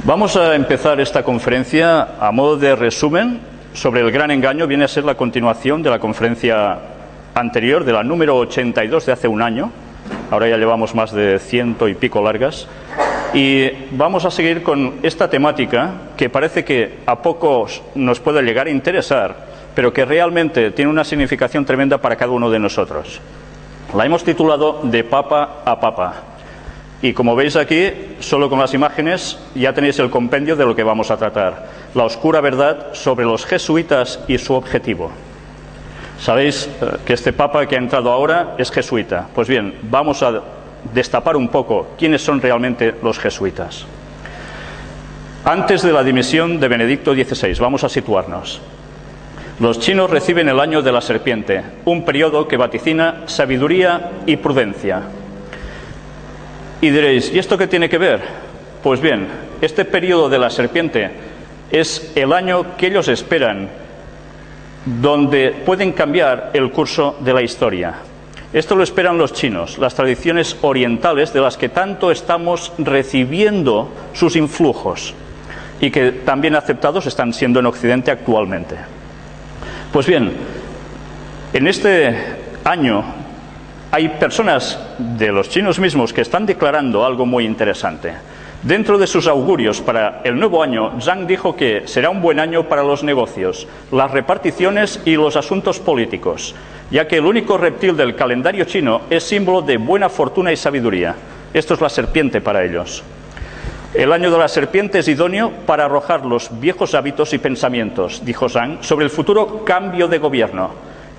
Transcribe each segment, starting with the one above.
Vamos a empezar esta conferencia a modo de resumen sobre el gran engaño. Viene a ser la continuación de la conferencia anterior, de la número 82 de hace un año. Ahora ya llevamos más de 100 y pico largas. Y vamos a seguir con esta temática que parece que a pocos nos puede llegar a interesar, pero que realmente tiene una significación tremenda para cada uno de nosotros. La hemos titulado De Papa a Papa. Y como veis aquí, solo con las imágenes ya tenéis el compendio de lo que vamos a tratar. La oscura verdad sobre los jesuitas y su objetivo. Sabéis que este papa que ha entrado ahora es jesuita. Pues bien, vamos a destapar un poco quiénes son realmente los jesuitas. Antes de la dimisión de Benedicto XVI, vamos a situarnos. Los chinos reciben el año de la serpiente, un periodo que vaticina sabiduría y prudencia. Y diréis, ¿y esto qué tiene que ver? Pues bien, este periodo de la serpiente es el año que ellos esperan, donde pueden cambiar el curso de la historia. Esto lo esperan los chinos, las tradiciones orientales de las que tanto estamos recibiendo sus influjos y que también aceptados están siendo en Occidente actualmente. Pues bien, en este año hay personas de los chinos mismos que están declarando algo muy interesante. Dentro de sus augurios para el nuevo año, Zhang dijo que será un buen año para los negocios, las reparticiones y los asuntos políticos, ya que el único reptil del calendario chino es símbolo de buena fortuna y sabiduría. Esto es la serpiente para ellos. El año de la serpiente es idóneo para arrojar los viejos hábitos y pensamientos, dijo Zhang, sobre el futuro cambio de gobierno.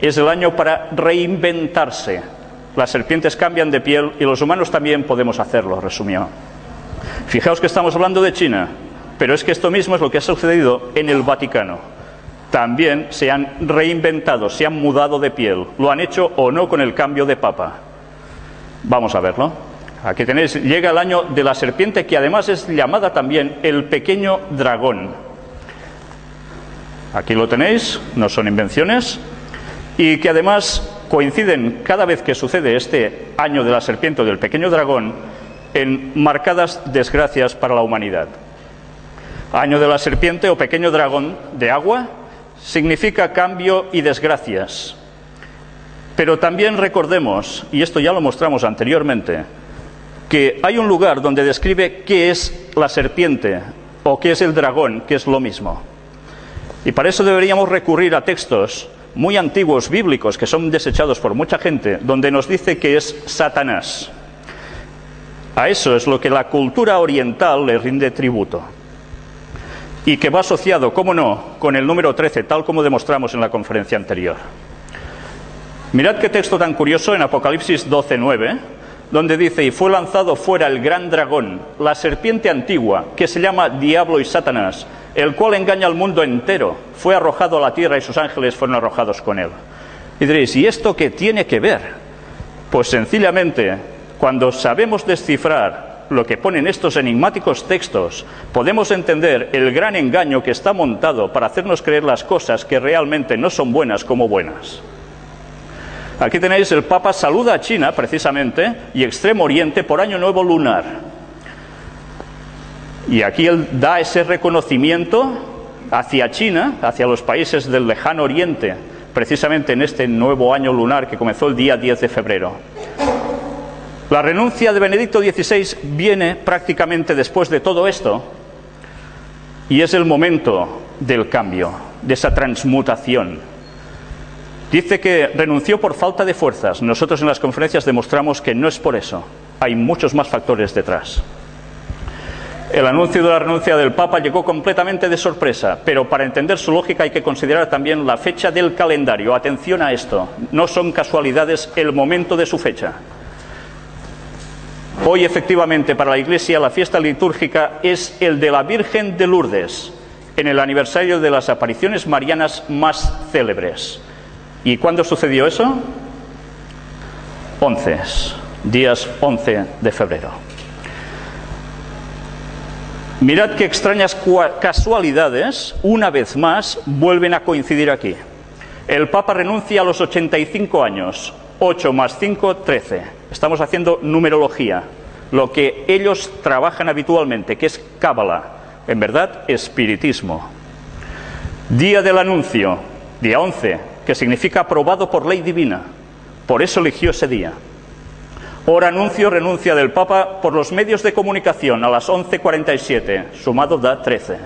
Es el año para reinventarse. Las serpientes cambian de piel y los humanos también podemos hacerlo, resumió. Fijaos que estamos hablando de China, pero es que esto mismo es lo que ha sucedido en el Vaticano. También se han reinventado, se han mudado de piel. Lo han hecho o no con el cambio de papa. Vamos a verlo. Aquí tenéis, llega el año de la serpiente, que además es llamada también el pequeño dragón. Aquí lo tenéis, no son invenciones, y que además coinciden cada vez que sucede este año de la serpiente o del pequeño dragón en marcadas desgracias para la humanidad. Año de la serpiente o pequeño dragón de agua significa cambio y desgracias. Pero también recordemos, y esto ya lo mostramos anteriormente, que hay un lugar donde describe qué es la serpiente o qué es el dragón, que es lo mismo. Y para eso deberíamos recurrir a textos muy antiguos, bíblicos, que son desechados por mucha gente, donde nos dice que es Satanás. A eso es lo que la cultura oriental le rinde tributo. Y que va asociado, cómo no, con el número 13, tal como demostramos en la conferencia anterior. Mirad qué texto tan curioso en Apocalipsis 12:9, donde dice: y fue lanzado fuera el gran dragón, la serpiente antigua, que se llama Diablo y Satanás, el cual engaña al mundo entero. Fue arrojado a la tierra y sus ángeles fueron arrojados con él. Y diréis, ¿y esto qué tiene que ver? Pues sencillamente, cuando sabemos descifrar lo que ponen estos enigmáticos textos, podemos entender el gran engaño que está montado para hacernos creer las cosas que realmente no son buenas como buenas. Aquí tenéis, el Papa saluda a China, precisamente, y Extremo Oriente por Año Nuevo Lunar. Y aquí él da ese reconocimiento hacia China, hacia los países del lejano Oriente, precisamente en este nuevo año lunar que comenzó el día 10 de febrero. La renuncia de Benedicto XVI viene prácticamente después de todo esto, y es el momento del cambio, de esa transmutación. Dice que renunció por falta de fuerzas. Nosotros en las conferencias demostramos que no es por eso. Hay muchos más factores detrás. El anuncio de la renuncia del Papa llegó completamente de sorpresa, pero para entender su lógica hay que considerar también la fecha del calendario. Atención a esto, no son casualidades el momento de su fecha. Hoy, efectivamente, para la Iglesia la fiesta litúrgica es el de la Virgen de Lourdes, en el aniversario de las apariciones marianas más célebres. ¿Y cuándo sucedió eso? Días 11 de febrero. Mirad qué extrañas casualidades, una vez más, vuelven a coincidir aquí. El Papa renuncia a los 85 años, 8 más 5, 13. Estamos haciendo numerología, lo que ellos trabajan habitualmente, que es cábala. en verdad, espiritismo. Día del anuncio, día 11, que significa aprobado por ley divina. Por eso eligió ese día. Hora anuncio, renuncia del Papa por los medios de comunicación a las 11:47, sumado da 13.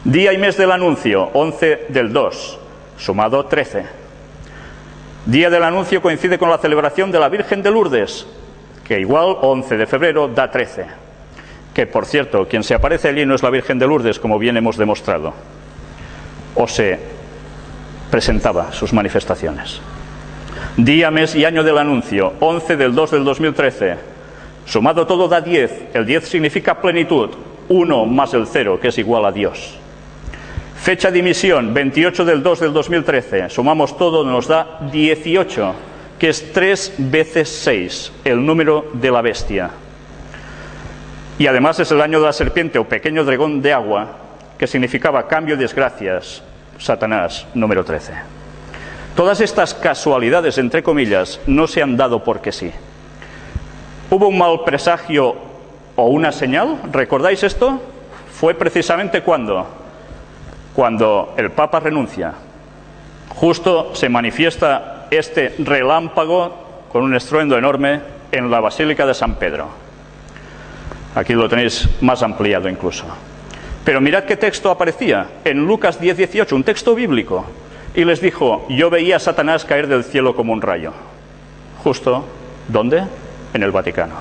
Día y mes del anuncio, 11 del 2, sumado 13. Día del anuncio coincide con la celebración de la Virgen de Lourdes, que igual 11 de febrero da 13. Que, por cierto, quien se aparece allí no es la Virgen de Lourdes, como bien hemos demostrado. O se presentaba sus manifestaciones. Día, mes y año del anuncio, 11 del 2 del 2013. Sumado todo da 10. El 10 significa plenitud. 1 más el 0, que es igual a Dios. Fecha de emisión, 28 del 2 del 2013. Sumamos todo, nos da 18, que es 3 veces 6, el número de la bestia. Y además es el año de la serpiente o pequeño dragón de agua, que significaba cambio y desgracias. Satanás, número 13. Todas estas casualidades, entre comillas, no se han dado porque sí. ¿Hubo un mal presagio o una señal? ¿Recordáis esto? Fue precisamente cuando el Papa renuncia. Justo se manifiesta este relámpago con un estruendo enorme en la Basílica de San Pedro. Aquí lo tenéis más ampliado incluso. Pero mirad qué texto aparecía en Lucas 10:18, un texto bíblico. Y les dijo: yo veía a Satanás caer del cielo como un rayo. Justo, ¿dónde? En el Vaticano.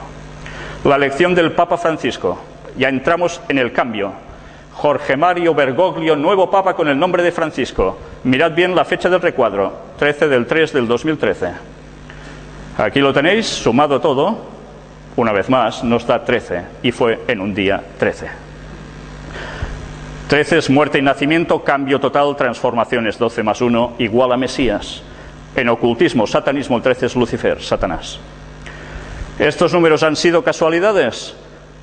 La elección del Papa Francisco. Ya entramos en el cambio. Jorge Mario Bergoglio, nuevo Papa con el nombre de Francisco. Mirad bien la fecha del recuadro, 13 del 3 del 2013. Aquí lo tenéis, sumado todo, una vez más, nos da 13, y fue en un día 13. 13 es muerte y nacimiento, cambio total, transformaciones, 12 más 1 igual a Mesías. En ocultismo, satanismo, el 13 es Lucifer, Satanás. ¿Estos números han sido casualidades?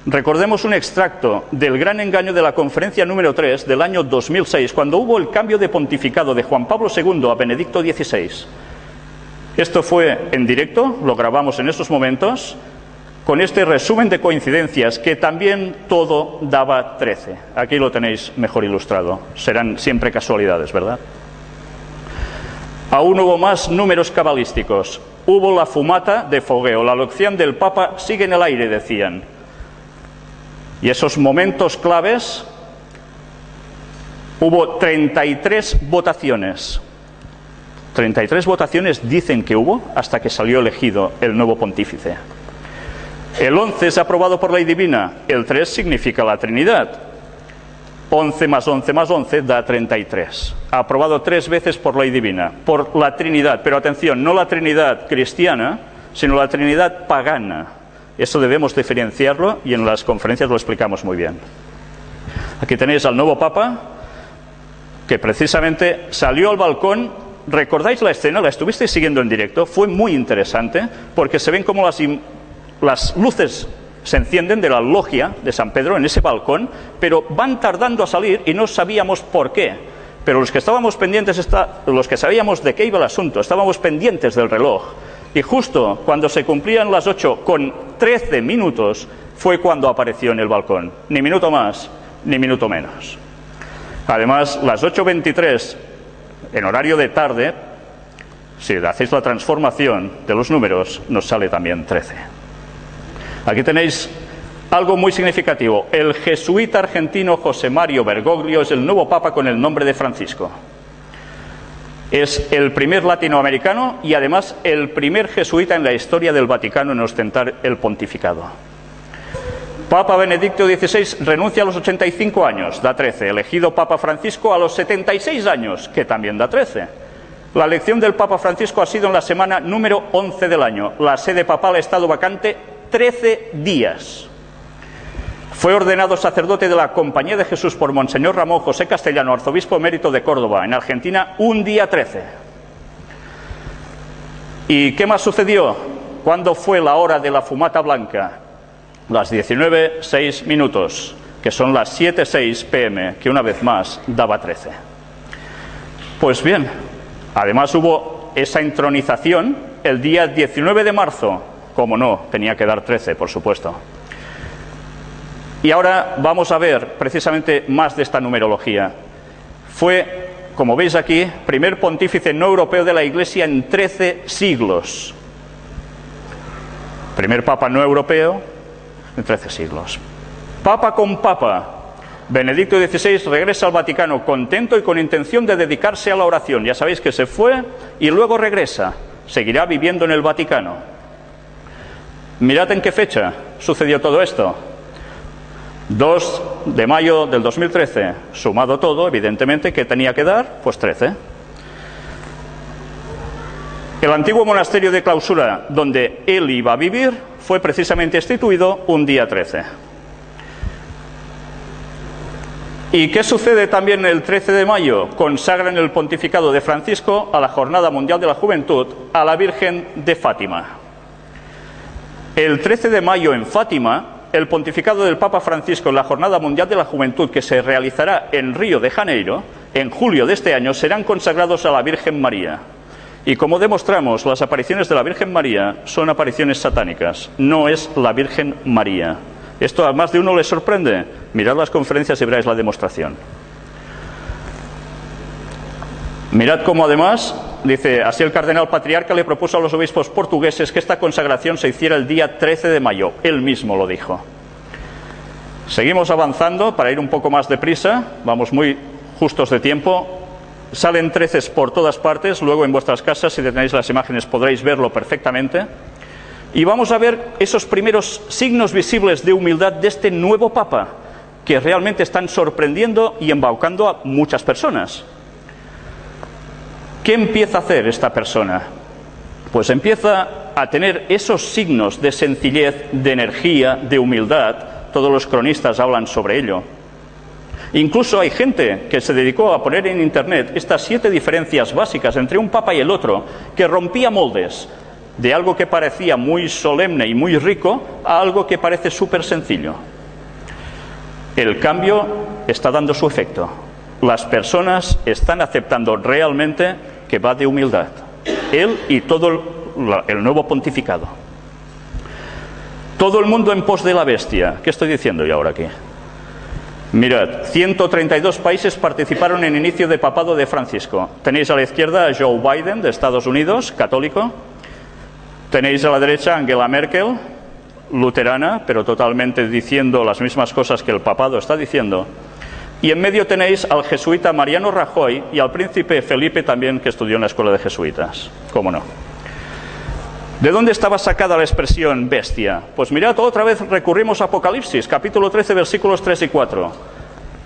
Recordemos un extracto del gran engaño de la conferencia número 3 del año 2006, cuando hubo el cambio de pontificado de Juan Pablo II a Benedicto XVI. Esto fue en directo, lo grabamos en estos momentos, con este resumen de coincidencias que también todo daba 13. Aquí lo tenéis mejor ilustrado. Serán siempre casualidades, ¿verdad? Aún hubo más números cabalísticos. Hubo la fumata de fogueo. La elección del Papa sigue en el aire, decían. Y esos momentos claves, hubo 33 votaciones. 33 votaciones dicen que hubo hasta que salió elegido el nuevo pontífice. El 11 es aprobado por ley divina, el 3 significa la Trinidad. 11 más 11 más 11 da 33. Aprobado 3 veces por ley divina, por la Trinidad. Pero atención, no la Trinidad cristiana, sino la Trinidad pagana. Eso debemos diferenciarlo y en las conferencias lo explicamos muy bien. Aquí tenéis al nuevo Papa, que precisamente salió al balcón. ¿Recordáis la escena? ¿La estuvisteis siguiendo en directo? Fue muy interesante porque se ven como las luces se encienden de la logia de San Pedro en ese balcón, pero van tardando a salir y no sabíamos por qué. Pero los que estábamos pendientes, los que sabíamos de qué iba el asunto, estábamos pendientes del reloj. Y justo cuando se cumplían las 8 con 13 minutos fue cuando apareció en el balcón. Ni minuto más, ni minuto menos. Además, las 8:23, en horario de tarde, si hacéis la transformación de los números, nos sale también 13. Aquí tenéis algo muy significativo. El jesuita argentino José Mario Bergoglio es el nuevo Papa con el nombre de Francisco. Es el primer latinoamericano y además el primer jesuita en la historia del Vaticano en ostentar el pontificado. Papa Benedicto XVI renuncia a los 85 años, da 13. Elegido Papa Francisco a los 76 años, que también da 13. La elección del Papa Francisco ha sido en la semana número 11 del año. La sede papal ha estado vacante 13 días. Fue ordenado sacerdote de la Compañía de Jesús por Monseñor Ramón José Castellano, arzobispo emérito de Córdoba, en Argentina, un día 13. ¿Y qué más sucedió? ¿Cuándo fue la hora de la fumata blanca? Las 19:06, que son las 7:06 p.m., que una vez más daba 13. Pues bien, además hubo esa intronización el día 19 de marzo, como no, tenía que dar 13, por supuesto. Y ahora vamos a ver precisamente más de esta numerología. Fue, como veis aquí, primer pontífice no europeo de la Iglesia en 13 siglos. Primer papa no europeo en 13 siglos. Papa con papa. Benedicto XVI regresa al Vaticano contento y con intención de dedicarse a la oración. Ya sabéis que se fue y luego regresa. Seguirá viviendo en el Vaticano. Mirad en qué fecha sucedió todo esto. 2 de mayo del 2013, sumado todo, evidentemente, ¿qué tenía que dar? Pues 13. El antiguo monasterio de clausura, donde él iba a vivir, fue precisamente instituido un día 13. ¿Y qué sucede también el 13 de mayo? Consagran el pontificado de Francisco a la Jornada Mundial de la Juventud a la Virgen de Fátima. El 13 de mayo en Fátima, el pontificado del Papa Francisco en la Jornada Mundial de la Juventud, que se realizará en Río de Janeiro, en julio de este año, serán consagrados a la Virgen María. Y como demostramos, las apariciones de la Virgen María son apariciones satánicas, no es la Virgen María. ¿Esto a más de uno les sorprende? Mirad las conferencias y veréis la demostración. Mirad cómo además, dice, así el cardenal patriarca le propuso a los obispos portugueses que esta consagración se hiciera el día 13 de mayo. Él mismo lo dijo. Seguimos avanzando para ir un poco más deprisa. Vamos muy justos de tiempo. Salen 13 por todas partes. Luego en vuestras casas, si tenéis las imágenes, podréis verlo perfectamente. Y vamos a ver esos primeros signos visibles de humildad de este nuevo Papa, que realmente están sorprendiendo y embaucando a muchas personas. ¿Qué empieza a hacer esta persona? Pues empieza a tener esos signos de sencillez, de energía, de humildad. Todos los cronistas hablan sobre ello. Incluso hay gente que se dedicó a poner en internet estas 7 diferencias básicas entre un papa y el otro, que rompía moldes de algo que parecía muy solemne y muy rico a algo que parece súper sencillo. El cambio está dando su efecto. Las personas están aceptando realmente que va de humildad. Él y todo el nuevo pontificado. Todo el mundo en pos de la bestia. ¿Qué estoy diciendo yo ahora aquí? Mirad, 132 países participaron en inicio de papado de Francisco. Tenéis a la izquierda a Joe Biden, de Estados Unidos, católico. Tenéis a la derecha a Angela Merkel, luterana, pero totalmente diciendo las mismas cosas que el papado está diciendo. Y en medio tenéis al jesuita Mariano Rajoy y al príncipe Felipe también, que estudió en la escuela de jesuitas. ¿Cómo no? ¿De dónde estaba sacada la expresión bestia? Pues mirad, otra vez recurrimos a Apocalipsis, capítulo 13, versículos 3 y 4.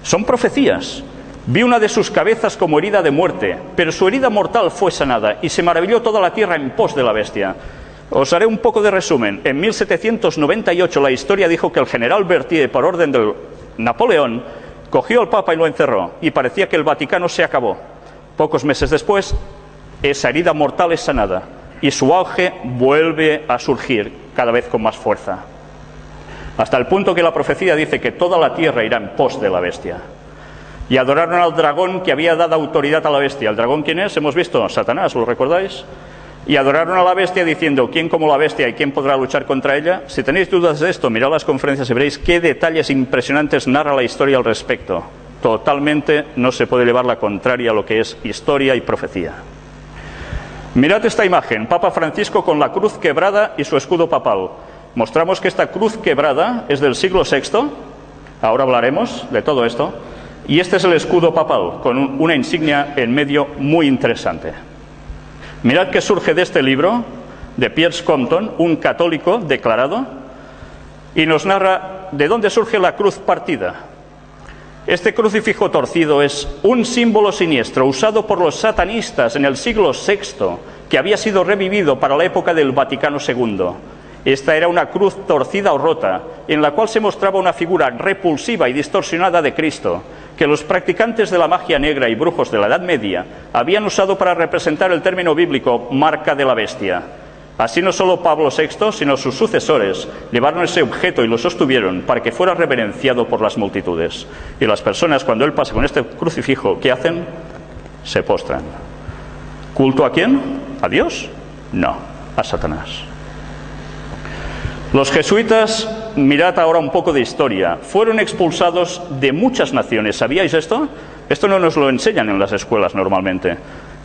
Son profecías. Vi una de sus cabezas como herida de muerte, pero su herida mortal fue sanada, y se maravilló toda la tierra en pos de la bestia. Os haré un poco de resumen. En 1798 la historia dijo que el general Berthier, por orden de Napoleón, cogió al Papa y lo encerró, y parecía que el Vaticano se acabó. Pocos meses después, esa herida mortal es sanada, y su auge vuelve a surgir cada vez con más fuerza. Hasta el punto que la profecía dice que toda la tierra irá en pos de la bestia. Y adoraron al dragón que había dado autoridad a la bestia. ¿El dragón quién es? Hemos visto, Satanás, ¿lo recordáis? Y adoraron a la bestia diciendo, ¿quién como la bestia y quién podrá luchar contra ella? Si tenéis dudas de esto, mirad las conferencias y veréis qué detalles impresionantes narra la historia al respecto. Totalmente no se puede llevar la contraria a lo que es historia y profecía. Mirad esta imagen, Papa Francisco con la cruz quebrada y su escudo papal. Mostramos que esta cruz quebrada es del siglo VI, ahora hablaremos de todo esto, y este es el escudo papal, con una insignia en medio muy interesante. Mirad que surge de este libro, de Piers Compton, un católico declarado, y nos narra de dónde surge la cruz partida. Este crucifijo torcido es un símbolo siniestro usado por los satanistas en el siglo VI, que había sido revivido para la época del Vaticano II. Esta era una cruz torcida o rota, en la cual se mostraba una figura repulsiva y distorsionada de Cristo, que los practicantes de la magia negra y brujos de la Edad Media habían usado para representar el término bíblico marca de la bestia. Así no solo Pablo VI, sino sus sucesores llevaron ese objeto y lo sostuvieron para que fuera reverenciado por las multitudes. Y las personas, cuando él pasa con este crucifijo, ¿qué hacen? Se postran. ¿Culto a quién? ¿A Dios? No, a Satanás. Los jesuitas mirad ahora un poco de historia. Fueron expulsados de muchas naciones. ¿Sabíais esto? Esto no nos lo enseñan en las escuelas normalmente,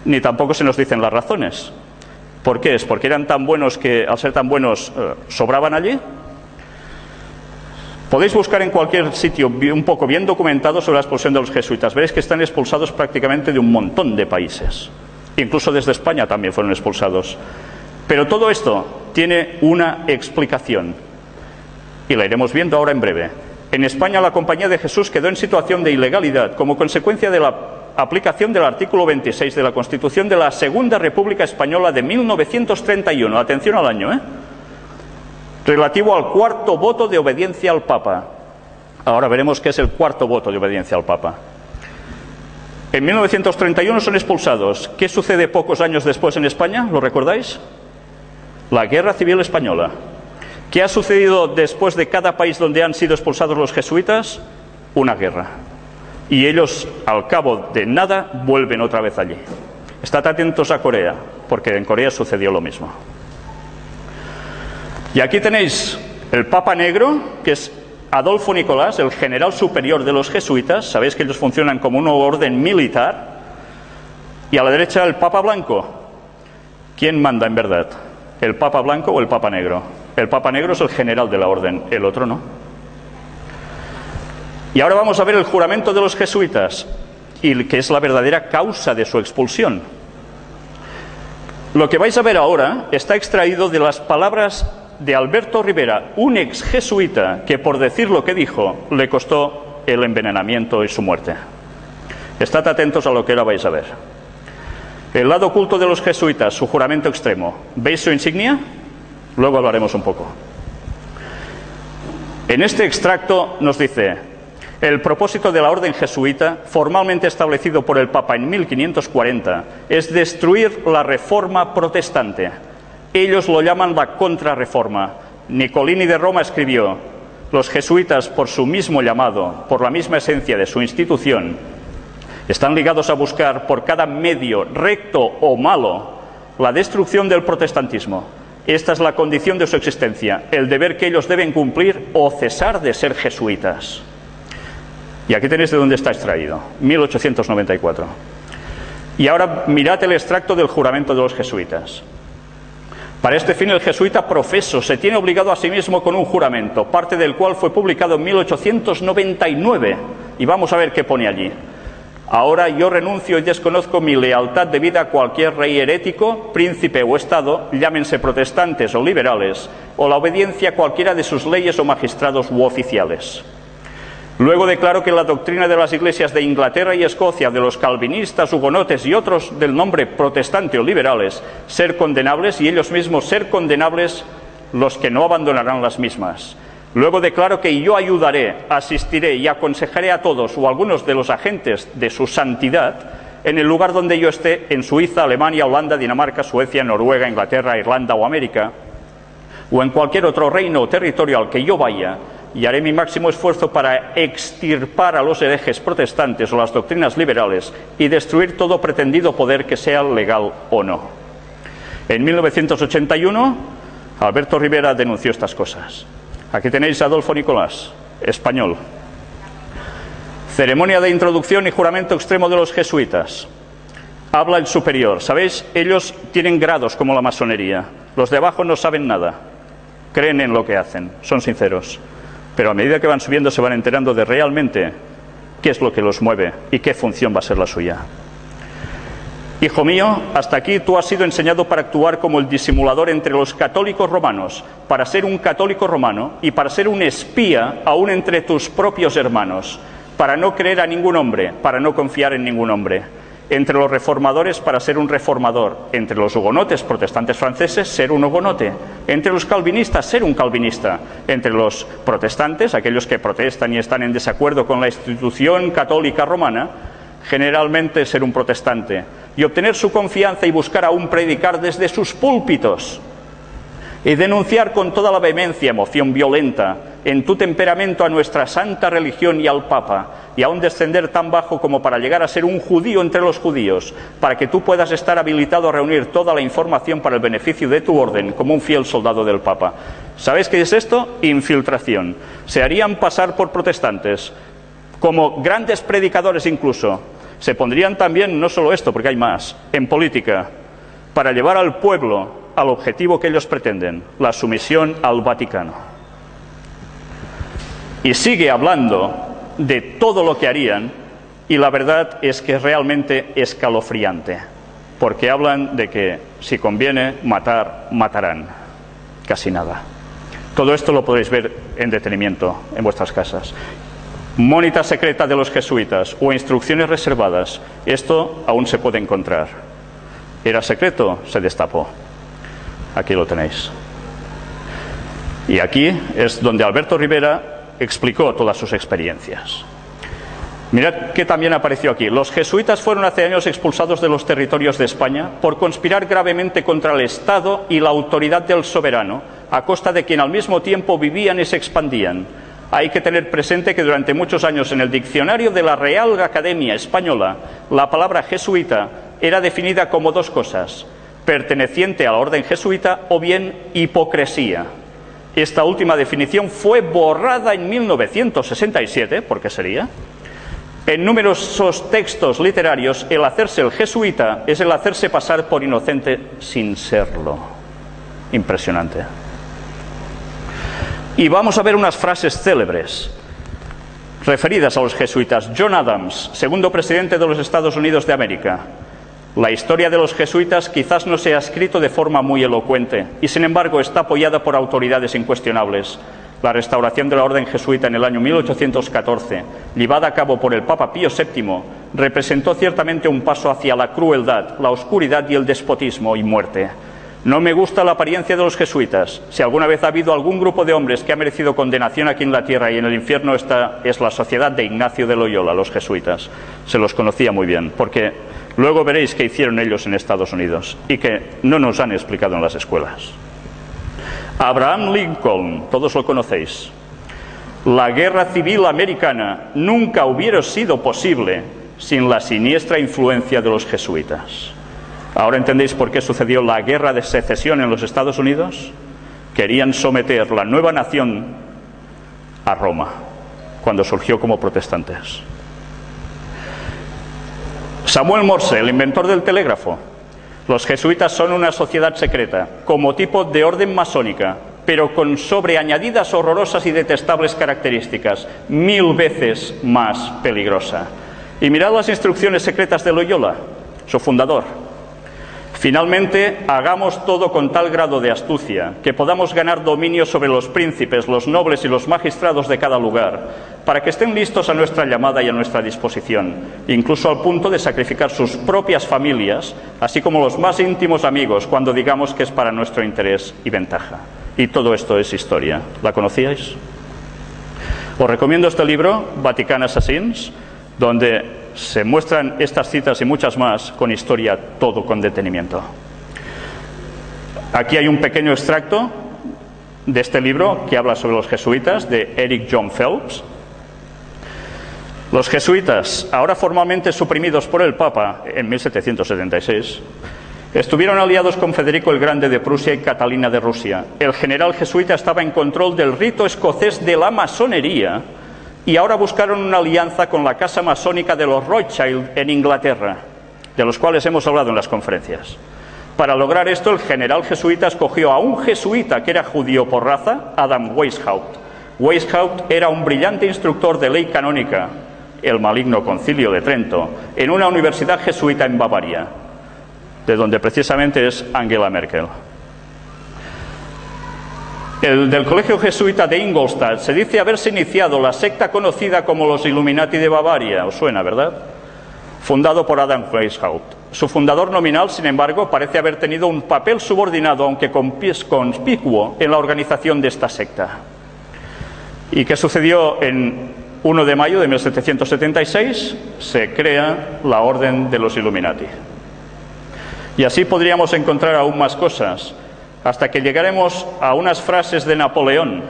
ni tampoco se nos dicen las razones. ¿Por qué? ¿Es porque eran tan buenos que, al ser tan buenos, sobraban allí? Podéis buscar en cualquier sitio un poco bien documentado sobre la expulsión de los jesuitas. Veréis que están expulsados prácticamente de un montón de países. Incluso desde España también fueron expulsados. Pero todo esto tiene una explicación. Y la iremos viendo ahora en breve. En España la Compañía de Jesús quedó en situación de ilegalidad como consecuencia de la aplicación del artículo 26 de la Constitución de la Segunda República Española de 1931. Atención al año, relativo al cuarto voto de obediencia al Papa. Ahora veremos qué es el cuarto voto de obediencia al Papa. En 1931 son expulsados. ¿Qué sucede pocos años después en España? ¿Lo recordáis? La Guerra Civil Española. ¿Qué ha sucedido después de cada país donde han sido expulsados los jesuitas? Una guerra. Y ellos, al cabo de nada, vuelven otra vez allí. Estad atentos a Corea, porque en Corea sucedió lo mismo. Y aquí tenéis el Papa Negro, que es Adolfo Nicolás, el general superior de los jesuitas. Sabéis que ellos funcionan como una orden militar. Y a la derecha el Papa Blanco. ¿Quién manda en verdad? ¿El Papa Blanco o el Papa Negro? El Papa Negro es el general de la orden, el otro no. Y ahora vamos a ver el juramento de los jesuitas, y que es la verdadera causa de su expulsión. Lo que vais a ver ahora está extraído de las palabras de Alberto Rivera, un ex jesuita que, por decir lo que dijo, le costó el envenenamiento y su muerte. Estad atentos a lo que ahora vais a ver. El lado oculto de los jesuitas, su juramento extremo. ¿Veis su insignia? Luego hablaremos un poco. En este extracto nos dice: el propósito de la orden jesuita, formalmente establecido por el Papa en 1540, es destruir la reforma protestante. Ellos lo llaman la contrarreforma. Nicolini de Roma escribió: los jesuitas, por su mismo llamado, por la misma esencia de su institución, están ligados a buscar por cada medio, recto o malo, la destrucción del protestantismo. Esta es la condición de su existencia, el deber que ellos deben cumplir o cesar de ser jesuitas. Y aquí tenéis de dónde está extraído, 1894. Y ahora mirad el extracto del juramento de los jesuitas. Para este fin el jesuita profeso se tiene obligado a sí mismo con un juramento, parte del cual fue publicado en 1899. Y vamos a ver qué pone allí. Ahora yo renuncio y desconozco mi lealtad debida a cualquier rey herético, príncipe o estado, llámense protestantes o liberales, o la obediencia a cualquiera de sus leyes o magistrados u oficiales. Luego declaro que la doctrina de las iglesias de Inglaterra y Escocia, de los calvinistas, hugonotes y otros del nombre protestante o liberales, ser condenables, y ellos mismos ser condenables los que no abandonarán las mismas. Luego declaro que yo ayudaré, asistiré y aconsejaré a todos o a algunos de los agentes de su santidad en el lugar donde yo esté, en Suiza, Alemania, Holanda, Dinamarca, Suecia, Noruega, Inglaterra, Irlanda o América, o en cualquier otro reino o territorio al que yo vaya, y haré mi máximo esfuerzo para extirpar a los herejes protestantes o las doctrinas liberales y destruir todo pretendido poder, que sea legal o no. En 1981, Alberto Rivera denunció estas cosas. Aquí tenéis a Adolfo Nicolás, español. Ceremonia de introducción y juramento extremo de los jesuitas. Habla el superior. ¿Sabéis? Ellos tienen grados como la masonería. Los de abajo no saben nada. Creen en lo que hacen, son sinceros. Pero a medida que van subiendo se van enterando de realmente qué es lo que los mueve y qué función va a ser la suya. Hijo mío, hasta aquí tú has sido enseñado para actuar como el disimulador entre los católicos romanos, para ser un católico romano y para ser un espía aún entre tus propios hermanos, para no creer a ningún hombre, para no confiar en ningún hombre. Entre los reformadores, para ser un reformador. Entre los hugonotes protestantes franceses, ser un hugonote. Entre los calvinistas, ser un calvinista. Entre los protestantes, aquellos que protestan y están en desacuerdo con la institución católica romana, generalmente ser un protestante. Y obtener su confianza y buscar aún predicar desde sus púlpitos. Y denunciar con toda la vehemencia, emoción violenta, en tu temperamento a nuestra santa religión y al Papa, y aún descender tan bajo como para llegar a ser un judío entre los judíos, para que tú puedas estar habilitado a reunir toda la información para el beneficio de tu orden como un fiel soldado del Papa. ¿Sabéis qué es esto? Infiltración. Se harían pasar por protestantes, como grandes predicadores incluso. Se pondrían también, no solo esto, porque hay más, en política, para llevar al pueblo al objetivo que ellos pretenden, la sumisión al Vaticano. Y sigue hablando de todo lo que harían, y la verdad es que es realmente escalofriante, porque hablan de que si conviene matar, matarán. Casi nada. Todo esto lo podréis ver en detenimiento en vuestras casas. Mónita secreta de los jesuitas o instrucciones reservadas, esto aún se puede encontrar. ¿Era secreto? Se destapó. Aquí lo tenéis. Y aquí es donde Alberto Rivera explicó todas sus experiencias. Mirad que también apareció aquí. Los jesuitas fueron hace años expulsados de los territorios de España por conspirar gravemente contra el Estado y la autoridad del soberano, a costa de quien al mismo tiempo vivían y se expandían. Hay que tener presente que durante muchos años en el diccionario de la Real Academia Española, la palabra jesuita era definida como dos cosas: perteneciente a la orden jesuita o bien hipocresía. Esta última definición fue borrada en 1967, ¿por qué sería? En numerosos textos literarios, el hacerse el jesuita es el hacerse pasar por inocente sin serlo. Impresionante. Y vamos a ver unas frases célebres referidas a los jesuitas. John Adams, segundo presidente de los Estados Unidos de América. La historia de los jesuitas quizás no se ha escrito de forma muy elocuente y sin embargo está apoyada por autoridades incuestionables. La restauración de la orden jesuita en el año 1814, llevada a cabo por el Papa Pío VII, representó ciertamente un paso hacia la crueldad, la oscuridad y el despotismo y muerte. No me gusta la apariencia de los jesuitas. Si alguna vez ha habido algún grupo de hombres que ha merecido condenación aquí en la tierra y en el infierno, esta es la sociedad de Ignacio de Loyola, los jesuitas. Se los conocía muy bien, porque luego veréis qué hicieron ellos en Estados Unidos y que no nos han explicado en las escuelas. Abraham Lincoln, todos lo conocéis. La guerra civil americana nunca hubiera sido posible sin la siniestra influencia de los jesuitas. ¿Ahora entendéis por qué sucedió la guerra de secesión en los Estados Unidos? Querían someter la nueva nación a Roma, cuando surgió como protestantes. Samuel Morse, el inventor del telégrafo. Los jesuitas son una sociedad secreta, como tipo de orden masónica, pero con sobreañadidas horrorosas y detestables características, 1000 veces más peligrosa. Y mirad las instrucciones secretas de Loyola, su fundador. Finalmente, hagamos todo con tal grado de astucia que podamos ganar dominio sobre los príncipes, los nobles y los magistrados de cada lugar, para que estén listos a nuestra llamada y a nuestra disposición, incluso al punto de sacrificar sus propias familias, así como los más íntimos amigos, cuando digamos que es para nuestro interés y ventaja. Y todo esto es historia. ¿La conocíais? Os recomiendo este libro, Vatican Assassins, donde se muestran estas citas y muchas más con historia, todo con detenimiento. Aquí hay un pequeño extracto de este libro que habla sobre los jesuitas, de Eric John Phelps. Los jesuitas, ahora formalmente suprimidos por el Papa en 1776, estuvieron aliados con Federico el Grande de Prusia y Catalina de Rusia. El general jesuita estaba en control del rito escocés de la masonería y ahora buscaron una alianza con la casa masónica de los Rothschild en Inglaterra, de los cuales hemos hablado en las conferencias. Para lograr esto, el general jesuita escogió a un jesuita que era judío por raza, Adam Weishaupt. Weishaupt era un brillante instructor de ley canónica, el maligno Concilio de Trento, en una universidad jesuita en Bavaria, de donde precisamente es Angela Merkel. El del colegio jesuita de Ingolstadt se dice haberse iniciado la secta conocida como los Illuminati de Bavaria. ¿Os suena, verdad? Fundado por Adam Weishaupt. Su fundador nominal, sin embargo, parece haber tenido un papel subordinado, aunque conspicuo, en la organización de esta secta. ¿Y qué sucedió? En 1 de mayo de 1776 se crea la Orden de los Illuminati. Y así podríamos encontrar aún más cosas, hasta que llegaremos a unas frases de Napoleón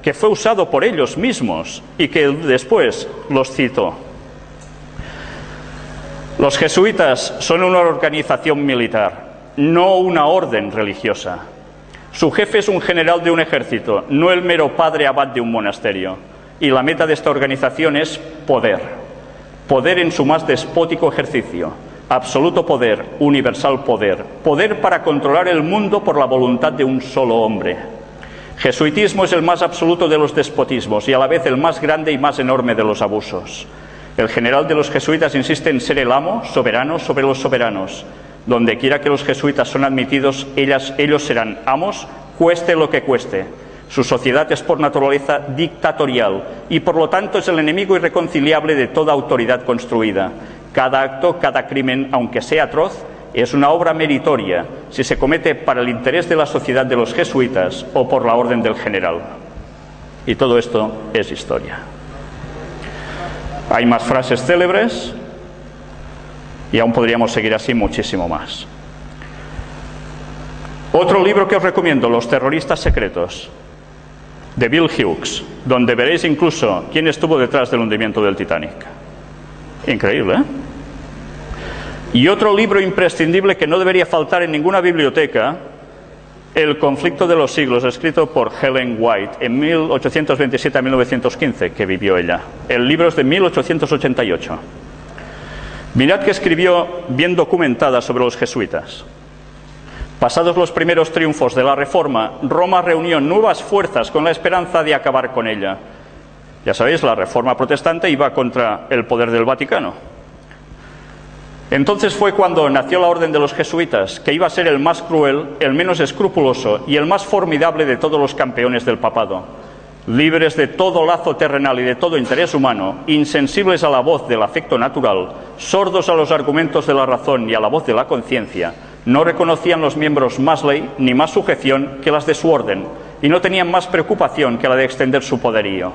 que fue usado por ellos mismos y que después los citó. Los jesuitas son una organización militar, no una orden religiosa. Su jefe es un general de un ejército, no el mero padre abad de un monasterio. Y la meta de esta organización es poder. Poder en su más despótico ejercicio. Absoluto poder, universal poder. Poder para controlar el mundo por la voluntad de un solo hombre. Jesuitismo es el más absoluto de los despotismos y a la vez el más grande y más enorme de los abusos. El general de los jesuitas insiste en ser el amo, soberano sobre los soberanos. Donde quiera que los jesuitas son admitidos, ellos serán amos, cueste lo que cueste. Su sociedad es por naturaleza dictatorial y por lo tanto es el enemigo irreconciliable de toda autoridad construida. Cada acto, cada crimen, aunque sea atroz, es una obra meritoria si se comete para el interés de la sociedad de los jesuitas o por la orden del general. Y todo esto es historia. Hay más frases célebres y aún podríamos seguir así muchísimo más. Otro libro que os recomiendo, Los terroristas secretos, de Bill Hughes, donde veréis incluso quién estuvo detrás del hundimiento del Titanic. Increíble, ¿eh? Y otro libro imprescindible que no debería faltar en ninguna biblioteca, El conflicto de los siglos, escrito por Ellen White en 1827 a 1915, que vivió ella. El libro es de 1888. Mirad que escribió bien documentada sobre los jesuitas. Pasados los primeros triunfos de la Reforma, Roma reunió nuevas fuerzas con la esperanza de acabar con ella. Ya sabéis, la Reforma protestante iba contra el poder del Vaticano. Entonces fue cuando nació la orden de los jesuitas, que iba a ser el más cruel, el menos escrupuloso y el más formidable de todos los campeones del papado. Libres de todo lazo terrenal y de todo interés humano, insensibles a la voz del afecto natural, sordos a los argumentos de la razón y a la voz de la conciencia, no reconocían los miembros más ley ni más sujeción que las de su orden, y no tenían más preocupación que la de extender su poderío.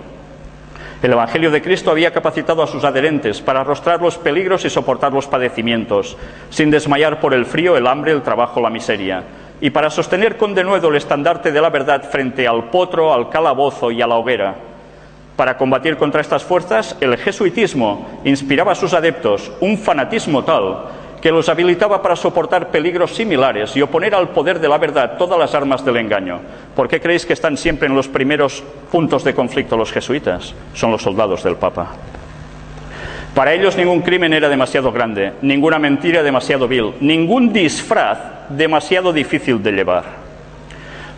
El Evangelio de Cristo había capacitado a sus adherentes para arrostrar los peligros y soportar los padecimientos, sin desmayar por el frío, el hambre, el trabajo, la miseria, y para sostener con denuedo el estandarte de la verdad frente al potro, al calabozo y a la hoguera. Para combatir contra estas fuerzas, el jesuitismo inspiraba a sus adeptos un fanatismo tal que los habilitaba para soportar peligros similares y oponer al poder de la verdad todas las armas del engaño. ¿Por qué creéis que están siempre en los primeros puntos de conflicto los jesuitas? Son los soldados del Papa. Para ellos ningún crimen era demasiado grande, ninguna mentira demasiado vil, ningún disfraz demasiado difícil de llevar.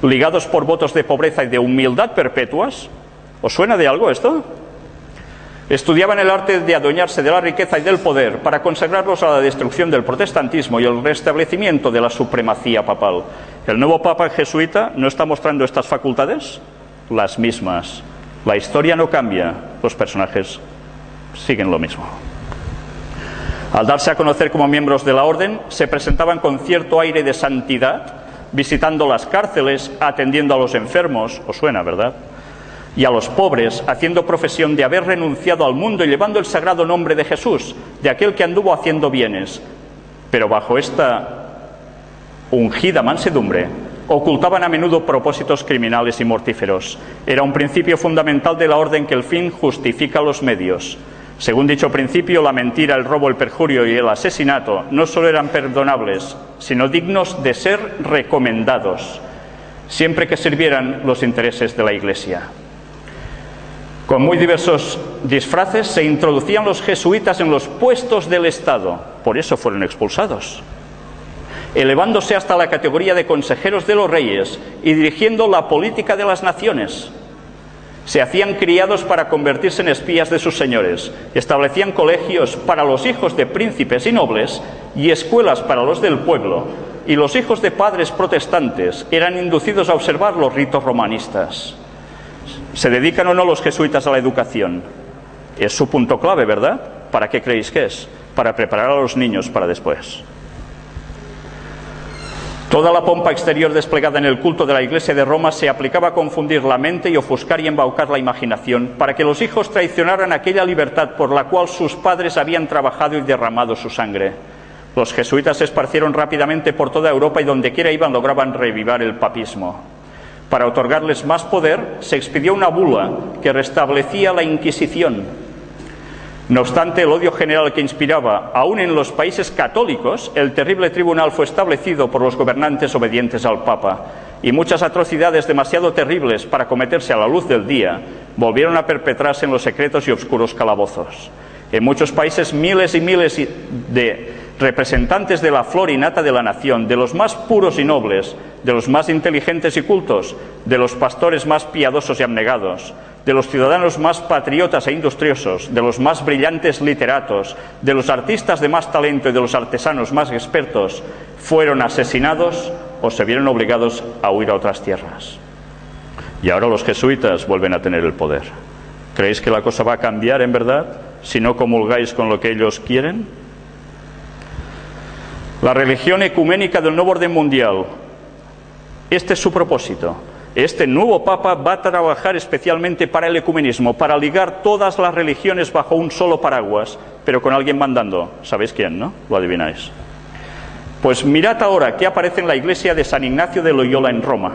Ligados por votos de pobreza y de humildad perpetuas, ¿os suena de algo esto? Estudiaban el arte de adueñarse de la riqueza y del poder para consagrarlos a la destrucción del protestantismo y el restablecimiento de la supremacía papal. ¿El nuevo papa jesuita no está mostrando estas facultades? Las mismas. La historia no cambia, los personajes siguen lo mismo. Al darse a conocer como miembros de la orden, se presentaban con cierto aire de santidad, visitando las cárceles, atendiendo a los enfermos, os suena, ¿verdad?, y a los pobres, haciendo profesión de haber renunciado al mundo y llevando el sagrado nombre de Jesús, de aquel que anduvo haciendo bienes. Pero bajo esta ungida mansedumbre, ocultaban a menudo propósitos criminales y mortíferos. Era un principio fundamental de la orden que el fin justifica los medios. Según dicho principio, la mentira, el robo, el perjurio y el asesinato no solo eran perdonables, sino dignos de ser recomendados, siempre que sirvieran los intereses de la Iglesia. Con muy diversos disfraces se introducían los jesuitas en los puestos del Estado, por eso fueron expulsados, elevándose hasta la categoría de consejeros de los reyes y dirigiendo la política de las naciones. Se hacían criados para convertirse en espías de sus señores, establecían colegios para los hijos de príncipes y nobles y escuelas para los del pueblo, y los hijos de padres protestantes eran inducidos a observar los ritos romanistas. ¿Se dedican o no los jesuitas a la educación? Es su punto clave, ¿verdad? ¿Para qué creéis que es? Para preparar a los niños para después. Toda la pompa exterior desplegada en el culto de la Iglesia de Roma se aplicaba a confundir la mente y ofuscar y embaucar la imaginación para que los hijos traicionaran aquella libertad por la cual sus padres habían trabajado y derramado su sangre. Los jesuitas se esparcieron rápidamente por toda Europa y donde quiera iban lograban revivar el papismo. Para otorgarles más poder, se expidió una bula que restablecía la Inquisición. No obstante, el odio general que inspiraba, aún en los países católicos, el terrible tribunal fue establecido por los gobernantes obedientes al Papa, y muchas atrocidades demasiado terribles para cometerse a la luz del día volvieron a perpetrarse en los secretos y oscuros calabozos. En muchos países, miles y miles de representantes de la flor y nata de la nación, de los más puros y nobles, de los más inteligentes y cultos, de los pastores más piadosos y abnegados, de los ciudadanos más patriotas e industriosos, de los más brillantes literatos, de los artistas de más talento y de los artesanos más expertos, fueron asesinados o se vieron obligados a huir a otras tierras. Y ahora los jesuitas vuelven a tener el poder. ¿Creéis que la cosa va a cambiar en verdad si no comulgáis con lo que ellos quieren? La religión ecuménica del nuevo orden mundial, este es su propósito. Este nuevo Papa va a trabajar especialmente para el ecumenismo, para ligar todas las religiones bajo un solo paraguas, pero con alguien mandando. ¿Sabéis quién, no? Lo adivináis. Pues mirad ahora qué aparece en la iglesia de San Ignacio de Loyola en Roma.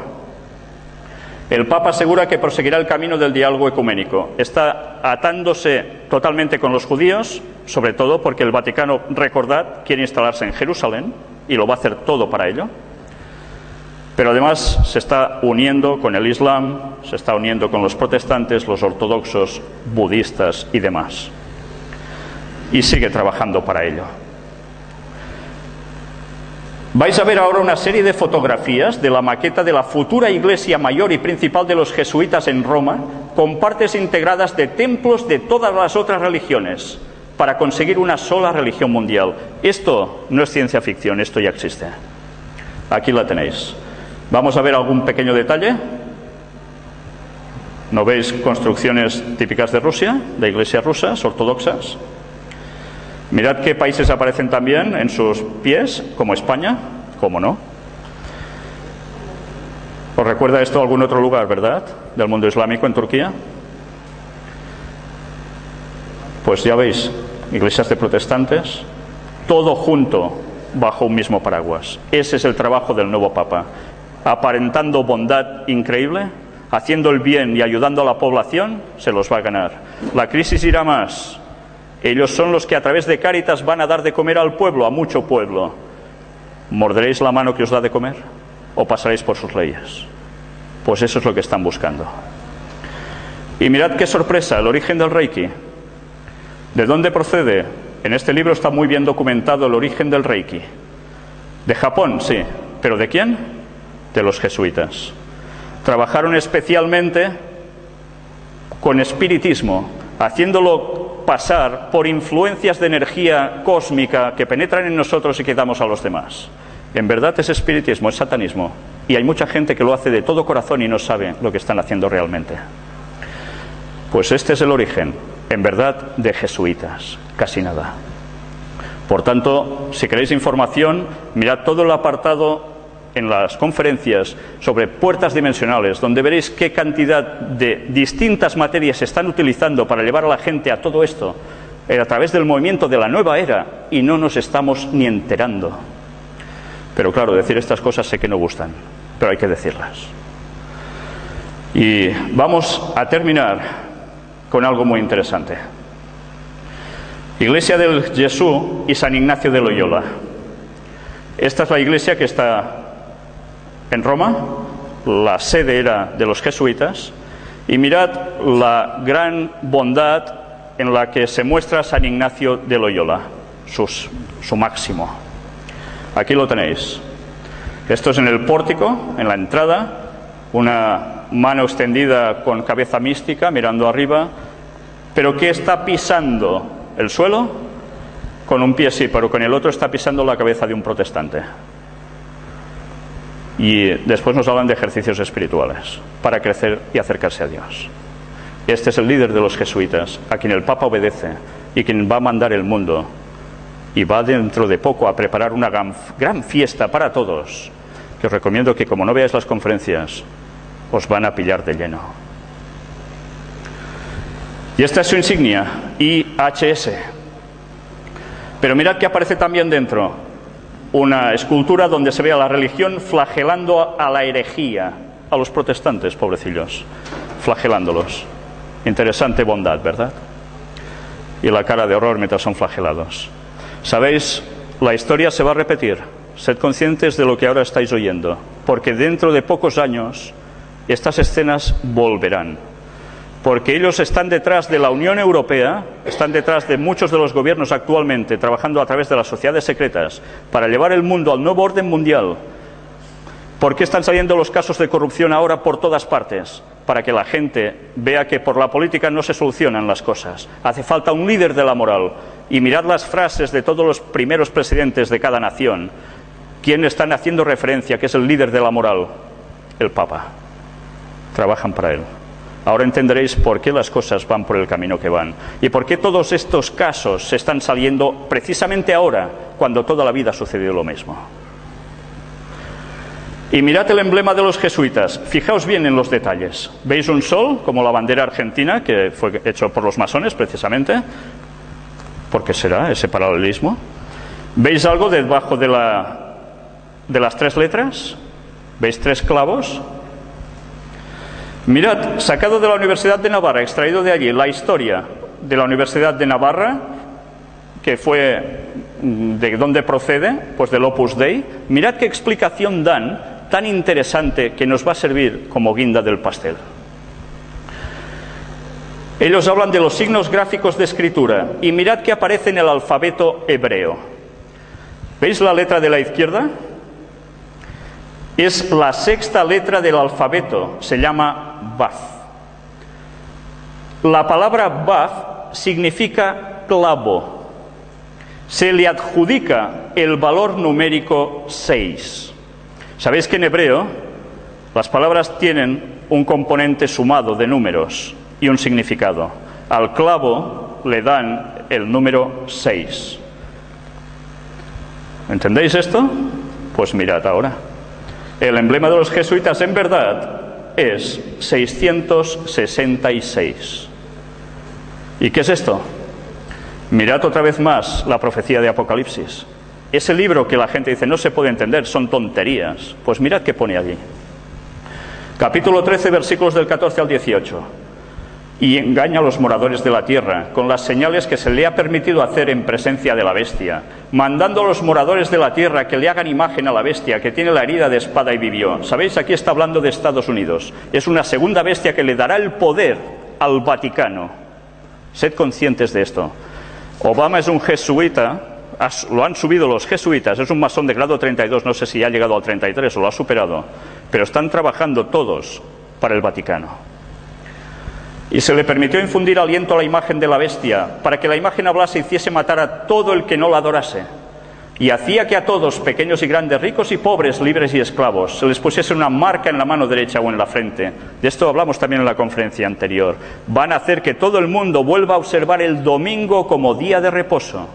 El Papa asegura que proseguirá el camino del diálogo ecuménico. Está atándose totalmente con los judíos, sobre todo porque el Vaticano, recordad, quiere instalarse en Jerusalén y lo va a hacer todo para ello. Pero además se está uniendo con el Islam, se está uniendo con los protestantes, los ortodoxos, budistas y demás. Y sigue trabajando para ello. Vais a ver ahora una serie de fotografías de la maqueta de la futura iglesia mayor y principal de los jesuitas en Roma, con partes integradas de templos de todas las otras religiones, para conseguir una sola religión mundial. Esto no es ciencia ficción, esto ya existe. Aquí la tenéis. Vamos a ver algún pequeño detalle. ¿No veis construcciones típicas de Rusia, de iglesias rusas, ortodoxas? Mirad qué países aparecen también en sus pies, como España, ¿cómo no? ¿Os recuerda esto a algún otro lugar, verdad? Del mundo islámico, en Turquía. Pues ya veis, iglesias de protestantes, todo junto bajo un mismo paraguas. Ese es el trabajo del nuevo Papa. Aparentando bondad increíble, haciendo el bien y ayudando a la población, se los va a ganar. La crisis irá más. Ellos son los que a través de Cáritas van a dar de comer al pueblo, a mucho pueblo. ¿Morderéis la mano que os da de comer o pasaréis por sus leyes? Pues eso es lo que están buscando. Y mirad qué sorpresa, el origen del Reiki. ¿De dónde procede? En este libro está muy bien documentado el origen del Reiki. De Japón, sí. ¿Pero de quién? De los jesuitas. Trabajaron especialmente con espiritismo, haciéndolo pasar por influencias de energía cósmica que penetran en nosotros y que damos a los demás. En verdad es espiritismo, es satanismo. Y hay mucha gente que lo hace de todo corazón y no sabe lo que están haciendo realmente. Pues este es el origen, en verdad, de jesuitas. Casi nada. Por tanto, si queréis información, mirad todo el apartado en las conferencias sobre puertas dimensionales, donde veréis qué cantidad de distintas materias se están utilizando para llevar a la gente a todo esto a través del movimiento de la nueva era, y no nos estamos ni enterando. Pero claro, decir estas cosas sé que no gustan, pero hay que decirlas. Y vamos a terminar con algo muy interesante. Iglesia del Jesús y San Ignacio de Loyola. Esta es la iglesia que está en Roma, la sede era de los jesuitas, y mirad la gran bondad en la que se muestra San Ignacio de Loyola, su máximo. Aquí lo tenéis. Esto es en el pórtico, en la entrada, una mano extendida con cabeza mística, mirando arriba, pero que está pisando el suelo, con un pie sí, pero con el otro está pisando la cabeza de un protestante. Y después nos hablan de ejercicios espirituales para crecer y acercarse a Dios. Este es el líder de los jesuitas, a quien el Papa obedece y quien va a mandar el mundo, y va dentro de poco a preparar una gran fiesta para todos, que os recomiendo que, como no veáis las conferencias, os van a pillar de lleno. Y esta es su insignia, IHS. Pero mirad que aparece también dentro una escultura donde se ve a la religión flagelando a la herejía, a los protestantes, pobrecillos, flagelándolos. Interesante bondad, ¿verdad? Y la cara de horror mientras son flagelados. ¿Sabéis? La historia se va a repetir. Sed conscientes de lo que ahora estáis oyendo, porque dentro de pocos años estas escenas volverán. Porque ellos están detrás de la Unión Europea, están detrás de muchos de los gobiernos actualmente, trabajando a través de las sociedades secretas, para llevar el mundo al nuevo orden mundial. ¿Por qué están saliendo los casos de corrupción ahora por todas partes? Para que la gente vea que por la política no se solucionan las cosas. Hace falta un líder de la moral. Y mirad las frases de todos los primeros presidentes de cada nación. ¿Quién están haciendo referencia que es el líder de la moral? El Papa. Trabajan para él. Ahora entenderéis por qué las cosas van por el camino que van. Y por qué todos estos casos se están saliendo precisamente ahora, cuando toda la vida ha sucedido lo mismo. Y mirad el emblema de los jesuitas. Fijaos bien en los detalles. ¿Veis un sol, como la bandera argentina, que fue hecho por los masones precisamente? ¿Por qué será ese paralelismo? ¿Veis algo debajo de las tres letras? ¿Veis tres clavos? Mirad, sacado de la Universidad de Navarra, extraído de allí, la historia de la Universidad de Navarra, que fue de dónde procede, pues del Opus Dei. Mirad qué explicación dan, tan interesante, que nos va a servir como guinda del pastel. Ellos hablan de los signos gráficos de escritura, y mirad que aparece en el alfabeto hebreo. ¿Veis la letra de la izquierda? Es la sexta letra del alfabeto, se llama Vav. La palabra Vav significa clavo. Se le adjudica el valor numérico 6. Sabéis que en hebreo las palabras tienen un componente sumado de números y un significado. Al clavo le dan el número 6. ¿Entendéis esto? Pues mirad ahora. El emblema de los jesuitas en verdad es 666. ¿Y qué es esto? Mirad otra vez más la profecía de Apocalipsis. Ese libro que la gente dice no se puede entender, son tonterías. Pues mirad qué pone allí. Capítulo 13, versículos del 14 al 18. Y engaña a los moradores de la tierra con las señales que se le ha permitido hacer en presencia de la bestia, mandando a los moradores de la tierra que le hagan imagen a la bestia que tiene la herida de espada y vivió. ¿Sabéis? Aquí está hablando de Estados Unidos. Es una segunda bestia que le dará el poder al Vaticano. Sed conscientes de esto. Obama es un jesuita, lo han subido los jesuitas, es un masón de grado 32, no sé si ha llegado al 33 o lo ha superado, pero están trabajando todos para el Vaticano. Y se le permitió infundir aliento a la imagen de la bestia, para que la imagen hablase y hiciese matar a todo el que no la adorase. Y hacía que a todos, pequeños y grandes, ricos y pobres, libres y esclavos, se les pusiese una marca en la mano derecha o en la frente. De esto hablamos también en la conferencia anterior. Van a hacer que todo el mundo vuelva a observar el domingo como día de reposo,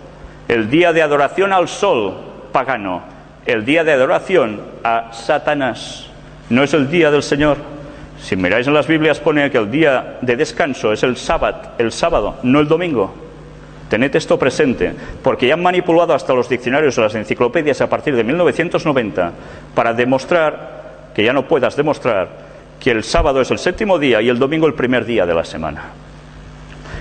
el día de adoración al sol pagano, el día de adoración a Satanás. No es el día del Señor. Si miráis en las Biblias pone que el día de descanso es el sábado, no el domingo. Tened esto presente, porque ya han manipulado hasta los diccionarios o las enciclopedias a partir de 1990 para demostrar, que ya no puedas demostrar, que el sábado es el séptimo día y el domingo el primer día de la semana.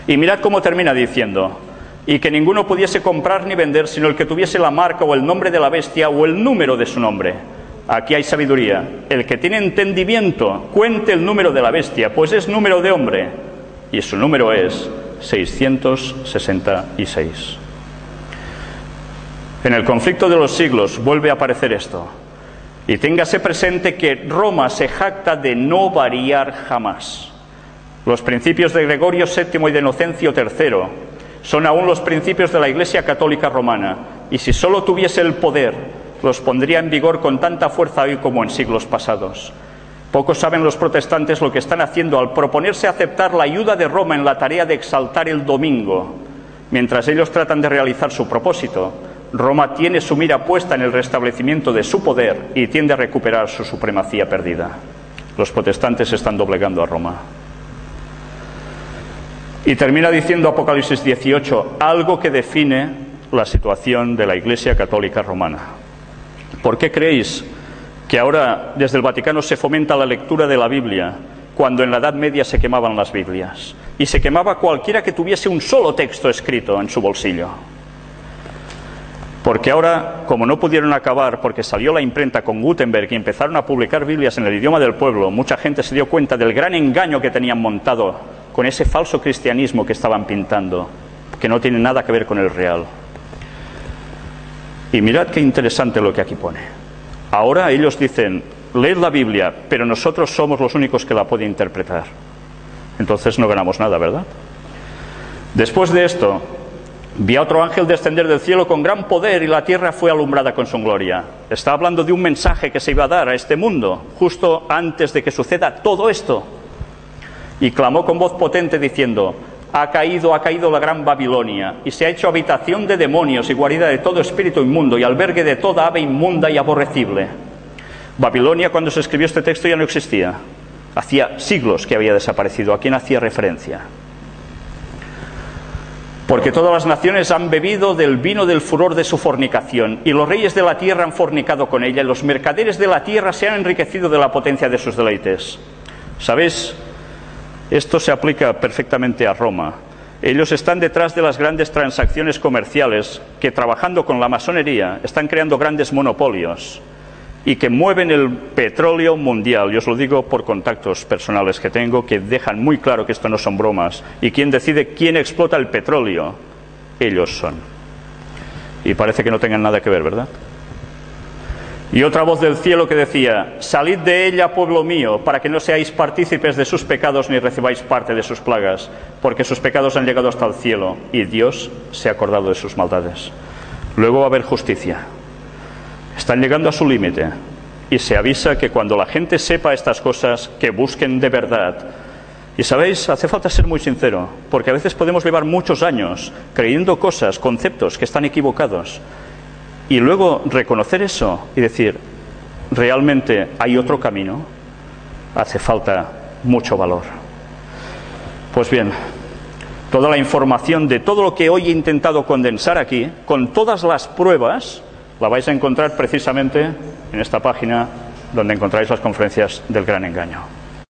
Y mirad cómo termina diciendo, y que ninguno pudiese comprar ni vender sino el que tuviese la marca o el nombre de la bestia o el número de su nombre. Aquí hay sabiduría. El que tiene entendimiento, cuente el número de la bestia, pues es número de hombre, y su número es 666. En el conflicto de los siglos vuelve a aparecer esto. Y téngase presente que Roma se jacta de no variar jamás. Los principios de Gregorio VII y de Inocencio III son aún los principios de la Iglesia Católica Romana, y si solo tuviese el poder, los pondría en vigor con tanta fuerza hoy como en siglos pasados. Pocos saben los protestantes lo que están haciendo al proponerse aceptar la ayuda de Roma en la tarea de exaltar el domingo. Mientras ellos tratan de realizar su propósito, Roma tiene su mira puesta en el restablecimiento de su poder y tiende a recuperar su supremacía perdida. Los protestantes están doblegando a Roma. Y termina diciendo Apocalipsis 18 algo que define la situación de la Iglesia Católica Romana. ¿Por qué creéis que ahora desde el Vaticano se fomenta la lectura de la Biblia, cuando en la Edad Media se quemaban las Biblias. Y se quemaba cualquiera que tuviese un solo texto escrito en su bolsillo. Porque ahora, como no pudieron acabar, porque salió la imprenta con Gutenberg y empezaron a publicar Biblias en el idioma del pueblo, mucha gente se dio cuenta del gran engaño que tenían montado con ese falso cristianismo que estaban pintando, que no tiene nada que ver con el real. Y mirad qué interesante lo que aquí pone. Ahora ellos dicen, leed la Biblia, pero nosotros somos los únicos que la pueden interpretar. Entonces no ganamos nada, ¿verdad? Después de esto, vi a otro ángel descender del cielo con gran poder y la tierra fue alumbrada con su gloria. Está hablando de un mensaje que se iba a dar a este mundo, justo antes de que suceda todo esto. Y clamó con voz potente diciendo, ha caído la gran Babilonia, y se ha hecho habitación de demonios y guarida de todo espíritu inmundo y albergue de toda ave inmunda y aborrecible. Babilonia, cuando se escribió este texto, ya no existía. Hacía siglos que había desaparecido. ¿A quién hacía referencia? Porque todas las naciones han bebido del vino del furor de su fornicación, y los reyes de la tierra han fornicado con ella, y los mercaderes de la tierra se han enriquecido de la potencia de sus deleites. ¿Sabéis? Esto se aplica perfectamente a Roma. Ellos están detrás de las grandes transacciones comerciales que, trabajando con la masonería, están creando grandes monopolios y que mueven el petróleo mundial. Yo os lo digo por contactos personales que tengo, que dejan muy claro que esto no son bromas. ¿Y quién decide quién explota el petróleo? Ellos son. Y parece que no tengan nada que ver, ¿verdad? Y otra voz del cielo que decía, salid de ella, pueblo mío, para que no seáis partícipes de sus pecados ni recibáis parte de sus plagas, porque sus pecados han llegado hasta el cielo y Dios se ha acordado de sus maldades. Luego va a haber justicia. Están llegando a su límite y se avisa que cuando la gente sepa estas cosas, que busquen de verdad. Y sabéis, hace falta ser muy sincero, porque a veces podemos llevar muchos años creyendo cosas, conceptos que están equivocados. Y luego reconocer eso y decir, realmente hay otro camino, hace falta mucho valor. Pues bien, toda la información de todo lo que hoy he intentado condensar aquí, con todas las pruebas, la vais a encontrar precisamente en esta página donde encontráis las conferencias del Gran Engaño.